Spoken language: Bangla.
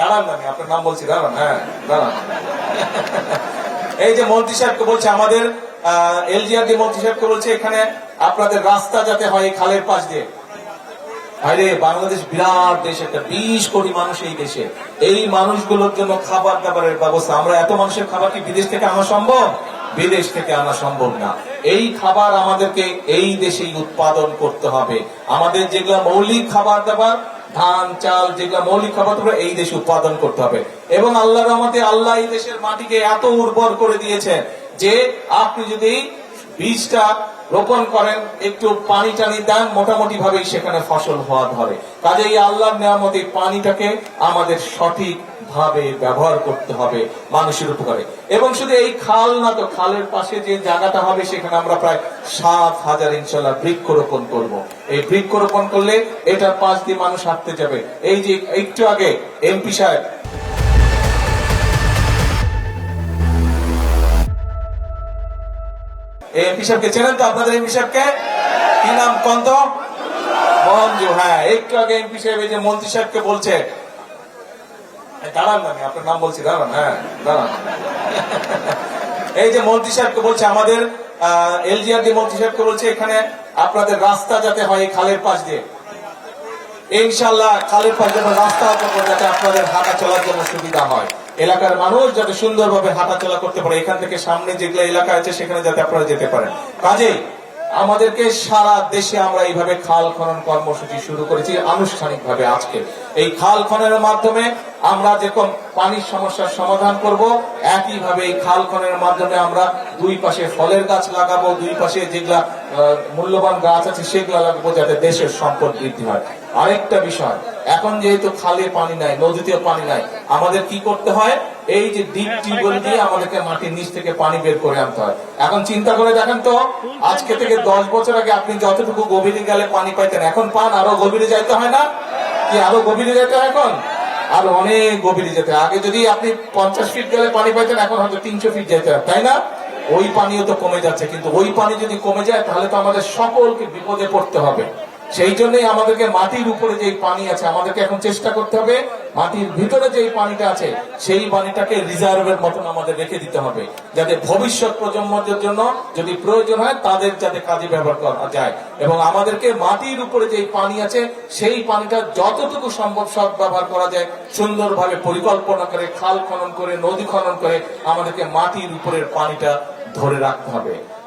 দাঁড়ান না, আমি আপনার নাম বলছি, দাঁড়ান। হ্যাঁ দাঁড়ান। এই যে মন্ত্রী সাহেবকে বলছে, আমাদের এলজিআরডি মন্ত্রী সাহেবকে বলছে, এখানে আপনাদের রাস্তা যাতে হয় এই খালের পাশ দিয়ে। আরে বাংলাদেশ বিরাট দেশ, একটা 20 কোটি মানুষ এই দেশে। এই মানুষগুলোর জন্য খাবার দাবারের ব্যবস্থা, আমরা এত মানুষের খাবার কি বিদেশ থেকে আনা সম্ভব? বিদেশ থেকে আনা সম্ভব না। এই খাবার আমাদেরকে এই দেশেই উৎপাদন করতে হবে। আমাদের যেগুলো মৌলিক খাবার দাবার, ধান চাল, যেগুলো মৌলিক খাবার দাবার এই দেশে উৎপাদন করতে হবে। এবং আল্লাহর রহমতে আল্লাহ এই দেশের মাটিকে এত উর্বর করে দিয়েছে যে আপনি যদি বীজটা রোপণ করেন, একটু পানি টানি দেন, মোটামুটি ভাবেই সেখানে ফসল হওয়া ধরে। কাজেই আল্লাহর নিয়ামতে পানিটাকে আমাদের সঠিক ভাবে ব্যবহার করতে হবে মানুষের উপকারে। এবং শুধু এই খাল না, তো খালের পাশে যে জায়গাটা হবে সেখানে আমরা প্রায় 7,000 ইনশাল্লাহ বৃক্ষরোপণ করব। এই বৃক্ষরোপণ করলে এটার পাশ দিয়ে মানুষ হাঁটতে যাবে। এই যে একটু আগে এমপি সাহেব, এমপি সাহেবকে চেনেন তো? আপনাদের এমপি সাহেবকে কি নাম কন্ত? মঞ্জু। হ্যাঁ, একটু আগে এমপি সাহেব এই যে মন্ত্রী সাহেবকে বলছে, দাঁড়ান না, আমি আপনার নাম বলছি, দাঁড়ান। হ্যাঁ দাঁড়ান। এই যে মন্ত্রী সাহেবকে বলছে, আমাদের এলজিআরডি মন্ত্রী সাহেবকে বলছে, এখানে আপনাদের রাস্তা যাতে হয় এই খালের পাশ দিয়ে। ইনশাল্লাহ খালের পাশ দিয়ে রাস্তা করবো যাতে আপনাদের হাঁটা চলার জন্য সুবিধা হয়। এলাকার মানুষ যাতে সুন্দরভাবে হাঁটাচলা করতে পারে, এখান থেকে সামনে যেগুলো এলাকা আছে সেখানে যাতে আপনারা যেতে পারেন। কাজেই আমাদেরকে সারা দেশে আমরা এইভাবে খাল খনন কর্মসূচি শুরু করেছি আনুষ্ঠানিক ভাবে আজকে। এই খাল খননের মাধ্যমে আমরা যেরকম পানির সমস্যার সমাধান করব, একইভাবে এই খাল খননের মাধ্যমে আমরা দুই পাশে ফলের গাছ লাগাবো, দুই পাশে যেগুলা মূল্যবান গাছ আছে সেগুলো লাগাবো, যাতে দেশের সম্পদ বৃদ্ধি হয়। আরেকটা বিষয়, এখন যেহেতু খালে পানি নাই, নদীতেও পানি নাই, আমাদের কি করতে হয়? এই যে ডিপ টিউবওয়েল দিয়ে আমাদেরকে মাটির নিচ থেকে পানি বের করে আনতে হয়। এখন চিন্তা করে দেখেন তো, আজকে থেকে 10 বছর আগে আপনি যতটুকু গভীরে গেলে পানি পাইতেন, এখন পান আরো গভীরে যাইতে হয় না কি? আরো গভীরে যেতে হয় এখন, আর অনেক গভীরে যেতে হয়। আগে যদি আপনি 50 ফিট গেলে পানি পাইতেন, এখন হয়তো 300 ফিট যেতে হয়, তাই না? ওই পানিও তো কমে যাচ্ছে, কিন্তু ওই পানি যদি কমে যায় তাহলে তো আমাদের সকলকে বিপদে পড়তে হবে। সেই জন্যই আমাদেরকে মাটির উপরে যে পানি আছে, আমাদেরকে এখন চেষ্টা করতে হবে মাটির ভিতরে যে পানিটা আছে সেই পানিটাকে রিজার্ভের মতন আমাদের রেখে দিতে হবে, যাতে ভবিষ্যৎ প্রজন্মের জন্য যদি প্রয়োজন হয় তাদের যাতে কাজে ব্যবহার করা যায়। এবং আমাদেরকে মাটির উপরে যে পানি আছে সেই পানিটা যতটুকু সম্ভব সৎ ব্যবহার করা যায়, সুন্দরভাবে পরিকল্পনা করে, খাল খনন করে, নদী খনন করে আমাদেরকে মাটির উপরের পানিটা ধরে রাখতে হবে।